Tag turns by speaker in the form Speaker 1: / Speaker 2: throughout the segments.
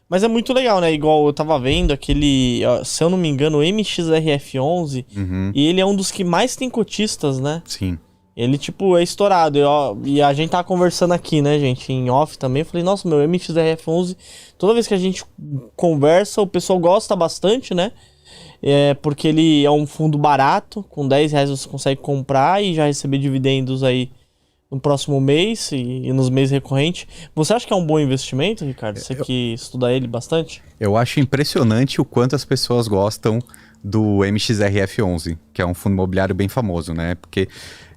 Speaker 1: Mas é muito legal, né? Igual eu tava vendo aquele, ó, se eu não me engano, o MXRF11, e ele é um dos que mais tem cotistas, né?
Speaker 2: Sim.
Speaker 1: Ele, tipo, é estourado. E a gente tava conversando aqui, né, gente, em off também. Eu falei, nossa, meu MXRF11, toda vez que a gente conversa, o pessoal gosta bastante, né? Porque ele é um fundo barato, com R$10 você consegue comprar e já receber dividendos aí no próximo mês e nos meses recorrentes. Você acha que é um bom investimento, Ricardo? Você que estuda ele bastante?
Speaker 2: Eu acho impressionante o quanto as pessoas gostam do MXRF11, que é um fundo imobiliário bem famoso, né? Porque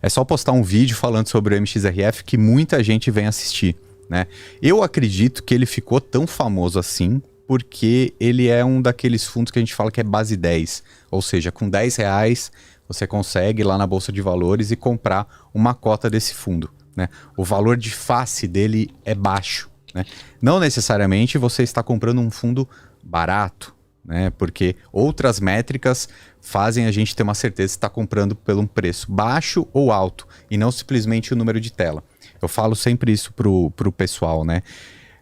Speaker 2: é só postar um vídeo falando sobre o MXRF que muita gente vem assistir, né? Eu acredito que ele ficou tão famoso assim porque ele é um daqueles fundos que a gente fala que é base 10, ou seja, com R$10 você consegue ir lá na Bolsa de Valores e comprar uma cota desse fundo, né? O valor de face dele é baixo, né? Não necessariamente você está comprando um fundo barato, né? Porque outras métricas fazem a gente ter uma certeza se está comprando por um preço baixo ou alto, e não simplesmente o número de tela. Eu falo sempre isso pro pessoal, né?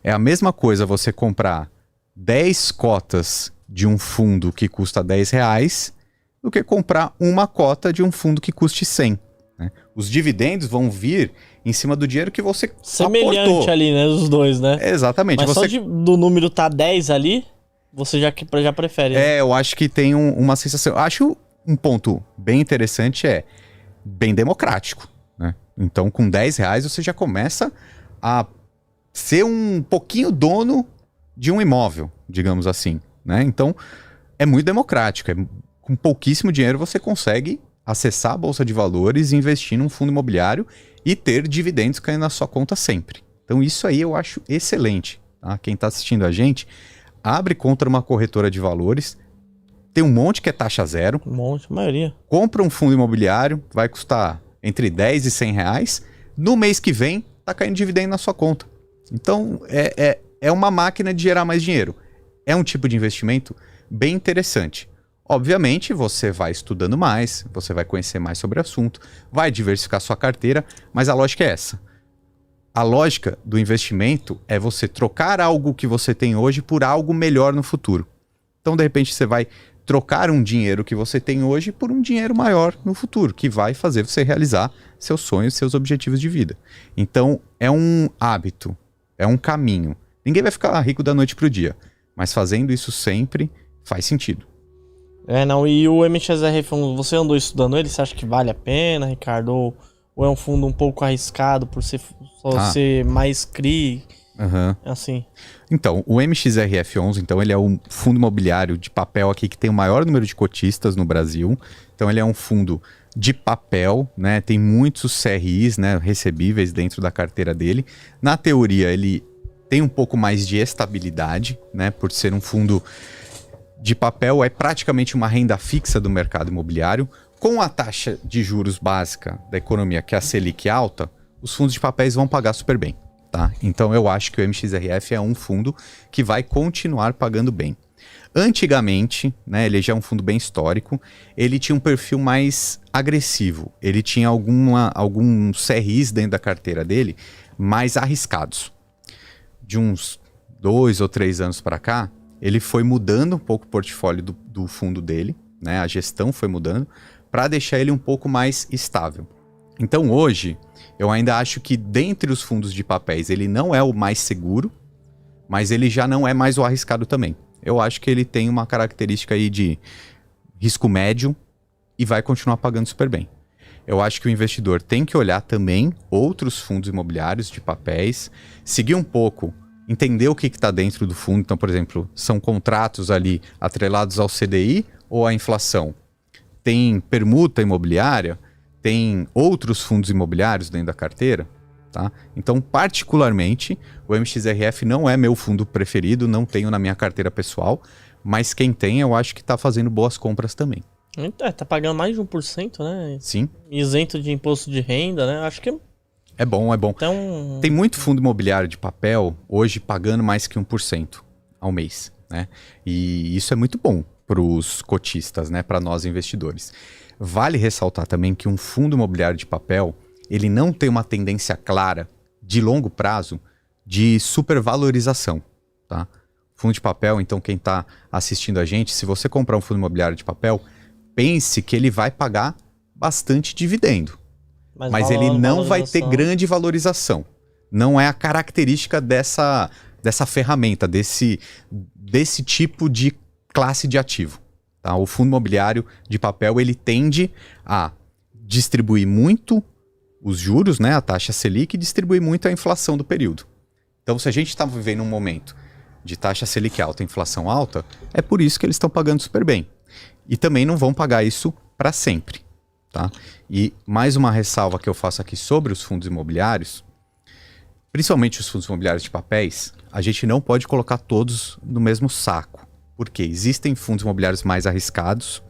Speaker 2: É a mesma coisa você comprar 10 cotas de um fundo que custa R$10 do que comprar uma cota de um fundo que custe 100. Né? Os dividendos vão vir em cima do dinheiro que você
Speaker 1: semelhante
Speaker 2: aportou.
Speaker 1: Ali, né? Os dois, né?
Speaker 2: Exatamente.
Speaker 1: Mas só do número tá 10 ali, você já prefere. Né?
Speaker 2: Eu acho que tem uma sensação. Acho um ponto bem interessante bem democrático. Né? Então, com R$10 você já começa a ser um pouquinho dono de um imóvel, digamos assim. Né? Então, é muito democrático. Com pouquíssimo dinheiro você consegue acessar a Bolsa de Valores, investir num fundo imobiliário e ter dividendos caindo na sua conta sempre. Então isso aí eu acho excelente. Tá? Quem está assistindo a gente, abre conta uma corretora de valores, tem um monte que é taxa zero.
Speaker 1: Um monte, a maioria.
Speaker 2: Compra um fundo imobiliário, vai custar entre 10 e 100 reais. No mês que vem, está caindo dividendo na sua conta. Então é uma máquina de gerar mais dinheiro. É um tipo de investimento bem interessante. Obviamente, você vai estudando mais, você vai conhecer mais sobre o assunto, vai diversificar sua carteira, mas a lógica é essa. A lógica do investimento é você trocar algo que você tem hoje por algo melhor no futuro. Então, de repente, você vai trocar um dinheiro que você tem hoje por um dinheiro maior no futuro, que vai fazer você realizar seus sonhos, seus objetivos de vida. Então, é um hábito, é um caminho. Ninguém vai ficar rico da noite para o dia, mas fazendo isso sempre faz sentido.
Speaker 1: E o MXRF, você andou estudando ele? Você acha que vale a pena, Ricardo? Ou é um fundo um pouco arriscado por ser mais CRI? Assim.
Speaker 2: Então, o MXRF11, então, ele é um fundo imobiliário de papel aqui que tem o maior número de cotistas no Brasil. Então, ele é um fundo de papel, né? Tem muitos CRIs, né, recebíveis dentro da carteira dele. Na teoria, ele tem um pouco mais de estabilidade, né? Por ser um fundo de papel, é praticamente uma renda fixa do mercado imobiliário. Com a taxa de juros básica da economia, que é a Selic alta, os fundos de papéis vão pagar super bem. Tá? Então eu acho que o MXRF é um fundo que vai continuar pagando bem. Antigamente, né, ele já é um fundo bem histórico, ele tinha um perfil mais agressivo. Ele tinha alguns CRIs dentro da carteira dele mais arriscados. De uns 2 ou 3 anos para cá, ele foi mudando um pouco o portfólio do fundo dele, né? A gestão foi mudando, para deixar ele um pouco mais estável. Então hoje, eu ainda acho que dentre os fundos de papéis, ele não é o mais seguro, mas ele já não é mais o arriscado também. Eu acho que ele tem uma característica aí de risco médio e vai continuar pagando super bem. Eu acho que o investidor tem que olhar também outros fundos imobiliários de papéis, seguir um pouco, entender o que está dentro do fundo. Então, por exemplo, são contratos ali atrelados ao CDI ou à inflação? Tem permuta imobiliária? Tem outros fundos imobiliários dentro da carteira? Tá? Então, particularmente, o MXRF não é meu fundo preferido, não tenho na minha carteira pessoal, mas quem tem, eu acho que está fazendo boas compras também.
Speaker 1: Tá pagando mais de 1%, né?
Speaker 2: Sim.
Speaker 1: Isento de imposto de renda, né? Acho que
Speaker 2: é bom, é bom.
Speaker 1: Então...
Speaker 2: Tem muito fundo imobiliário de papel hoje pagando mais que 1% ao mês, né? E isso é muito bom para os cotistas, né? Para nós investidores. Vale ressaltar também que um fundo imobiliário de papel, ele não tem uma tendência clara de longo prazo de supervalorização, tá? Fundo de papel, então quem está assistindo a gente, se você comprar um fundo imobiliário de papel, pense que ele vai pagar bastante dividendo. Mas ele não vai ter grande valorização. Não é a característica dessa ferramenta, desse tipo de classe de ativo. Tá? O fundo imobiliário de papel, ele tende a distribuir muito os juros, né, a taxa Selic, e distribuir muito a inflação do período. Então, se a gente está vivendo um momento de taxa Selic alta, inflação alta, é por isso que eles estão pagando super bem. E também não vão pagar isso para sempre. Tá? E mais uma ressalva que eu faço aqui sobre os fundos imobiliários, principalmente os fundos imobiliários de papéis, a gente não pode colocar todos no mesmo saco, porque existem fundos imobiliários mais arriscados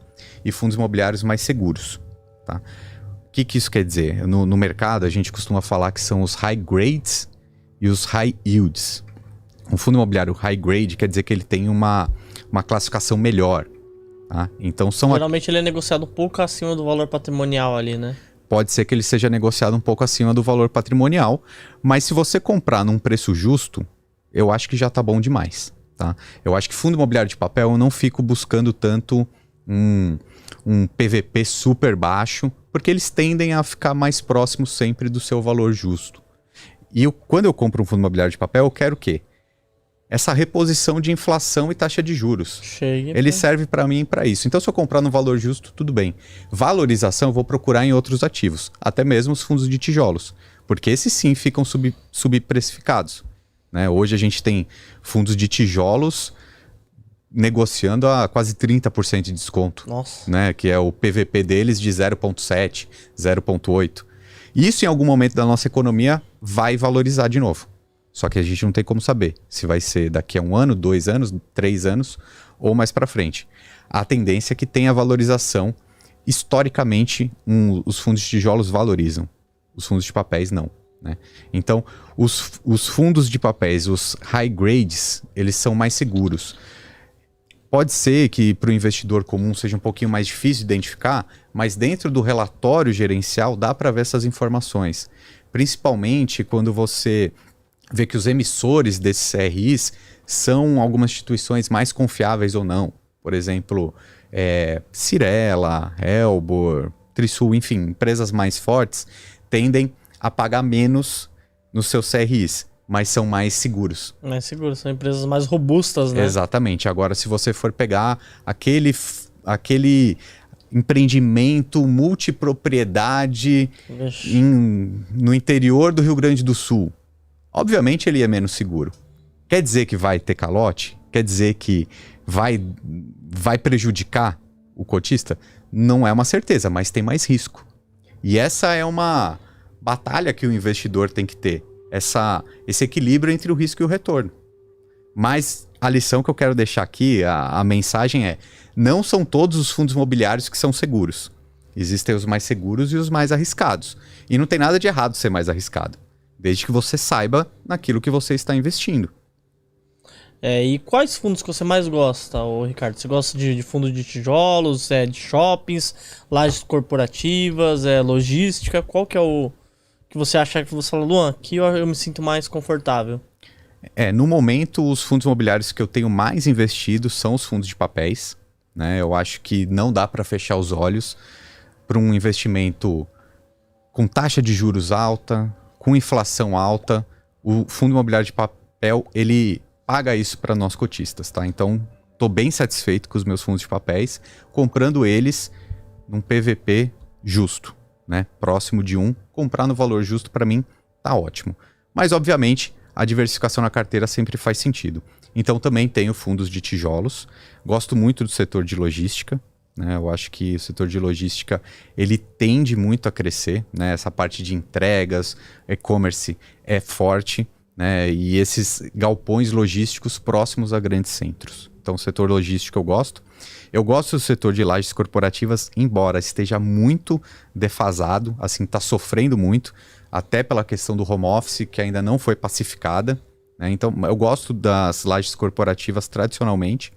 Speaker 2: e fundos imobiliários mais seguros. Tá? O que isso quer dizer? No mercado, a gente costuma falar que são os high grades e os high yields. Um fundo imobiliário high grade quer dizer que ele tem uma classificação melhor. Tá? Então
Speaker 1: geralmente ele é negociado um pouco acima do valor patrimonial ali, né?
Speaker 2: Pode ser que ele seja negociado um pouco acima do valor patrimonial, mas se você comprar num preço justo, eu acho que já tá bom demais. Tá? Eu acho que fundo imobiliário de papel eu não fico buscando tanto um PVP super baixo, porque eles tendem a ficar mais próximos sempre do seu valor justo. E quando eu compro um fundo imobiliário de papel, eu quero o quê? Essa reposição de inflação e taxa de juros. Ele serve para mim para isso. Então, se eu comprar no valor justo, tudo bem. Valorização eu vou procurar em outros ativos, até mesmo os fundos de tijolos, porque esses sim ficam subprecificados. Né? Hoje a gente tem fundos de tijolos negociando a quase 30% de desconto.
Speaker 1: Nossa.
Speaker 2: Né? Que é o PVP deles de 0,7, 0,8. Isso em algum momento da nossa economia vai valorizar de novo. Só que a gente não tem como saber se vai ser daqui a 1 ano, 2 anos, 3 anos ou mais para frente. A tendência é que tenha valorização. Historicamente, os fundos de tijolos valorizam. Os fundos de papéis não. Né? Então, os fundos de papéis, os high grades, eles são mais seguros. Pode ser que para o investidor comum seja um pouquinho mais difícil de identificar, mas dentro do relatório gerencial dá para ver essas informações. Principalmente quando você vê que os emissores desses CRIs são algumas instituições mais confiáveis ou não. Por exemplo, Cyrela, Elbor, Trisul, enfim, empresas mais fortes tendem a pagar menos nos seus CRIs, mas são mais seguros.
Speaker 1: Mais seguros, são empresas mais robustas, né?
Speaker 2: Exatamente. Agora, se você for pegar aquele empreendimento multipropriedade no interior do Rio Grande do Sul, obviamente ele é menos seguro. Quer dizer que vai ter calote? Quer dizer que vai prejudicar o cotista? Não é uma certeza, mas tem mais risco. E essa é uma batalha que o investidor tem que ter. Esse equilíbrio entre o risco e o retorno. Mas a lição que eu quero deixar aqui, a mensagem é: não são todos os fundos imobiliários que são seguros. Existem os mais seguros e os mais arriscados. E não tem nada de errado ser mais arriscado, desde que você saiba naquilo que você está investindo.
Speaker 1: E quais fundos que você mais gosta, Ricardo? Você gosta de fundos de tijolos, de shoppings, lajes corporativas, logística? Qual que é o que você acha que você fala, Luan, aqui eu me sinto mais confortável?
Speaker 2: No momento, os fundos imobiliários que eu tenho mais investido são os fundos de papéis. Né? Eu acho que não dá para fechar os olhos para um investimento com taxa de juros alta, com inflação alta. O fundo imobiliário de papel, ele paga isso para nós cotistas, tá? Então, estou bem satisfeito com os meus fundos de papéis, comprando eles num PVP justo, né? Próximo de 1. Comprar no valor justo, para mim, tá ótimo. Mas, obviamente, a diversificação na carteira sempre faz sentido. Então, também tenho fundos de tijolos. Gosto muito do setor de logística. Né? Eu acho que o setor de logística ele tende muito a crescer. Né? Essa parte de entregas, e-commerce é forte. Né? E esses galpões logísticos próximos a grandes centros. Então, o setor logístico eu gosto. Eu gosto do setor de lajes corporativas, embora esteja muito defasado, assim, está sofrendo muito, até pela questão do home office, que ainda não foi pacificada. Né? Então, eu gosto das lajes corporativas tradicionalmente,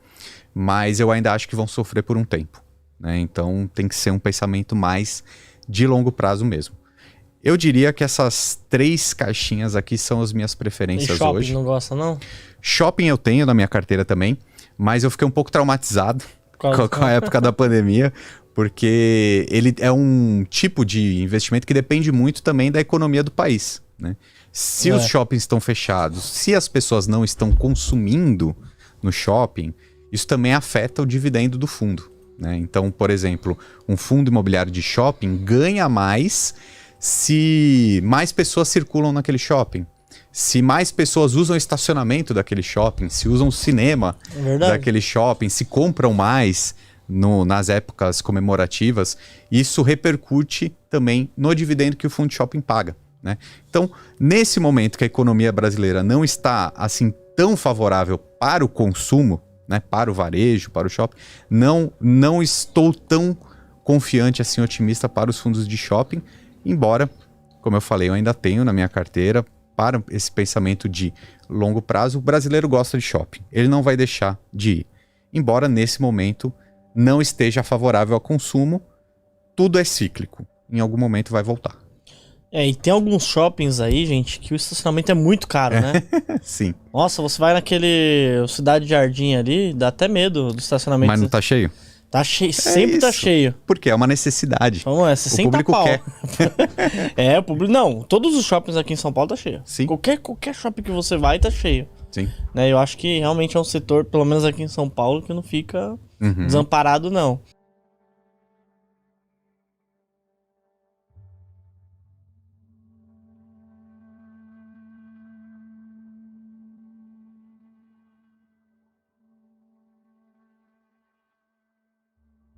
Speaker 2: mas eu ainda acho que vão sofrer por um tempo. Né? Então, tem que ser um pensamento mais de longo prazo mesmo. Eu diria que essas 3 caixinhas aqui são as minhas
Speaker 1: E
Speaker 2: preferências
Speaker 1: shopping
Speaker 2: hoje.
Speaker 1: não gosta, não?
Speaker 2: Shopping eu tenho na minha carteira também, mas eu fiquei um pouco traumatizado
Speaker 1: Qual-
Speaker 2: com a época da pandemia, porque ele é um tipo de investimento que depende muito também da economia do país, né? Se os shoppings estão fechados, se as pessoas não estão consumindo no shopping, isso também afeta o dividendo do fundo, né? Então, por exemplo, um fundo imobiliário de shopping ganha mais se mais pessoas circulam naquele shopping. Se mais pessoas usam o estacionamento daquele shopping, se usam o cinema daquele shopping, se compram mais nas épocas comemorativas, isso repercute também no dividendo que o fundo de shopping paga, né? Então, nesse momento que a economia brasileira não está assim tão favorável para o consumo, né, para o varejo, para o shopping, não estou tão confiante, assim, otimista para os fundos de shopping, embora, como eu falei, eu ainda tenho na minha carteira. Para esse pensamento de longo prazo, o brasileiro gosta de shopping. Ele não vai deixar de ir. Embora nesse momento não esteja favorável ao consumo, tudo é cíclico. Em algum momento vai voltar.
Speaker 1: E tem alguns shoppings aí, gente, que o estacionamento é muito caro, né?
Speaker 2: Sim.
Speaker 1: Nossa, você vai naquele Cidade Jardim ali, dá até medo do estacionamento.
Speaker 2: Mas não tá cheio?
Speaker 1: Tá cheio, sempre tá cheio.
Speaker 2: Porque é uma necessidade.
Speaker 1: Vamos lá, 60
Speaker 2: o público
Speaker 1: pau.
Speaker 2: quer.
Speaker 1: O público... Não, todos os shoppings aqui em São Paulo tá cheio.
Speaker 2: Sim.
Speaker 1: Qualquer shopping que você vai tá cheio.
Speaker 2: Sim.
Speaker 1: Né? Eu acho que realmente é um setor, pelo menos aqui em São Paulo, que não fica desamparado, não.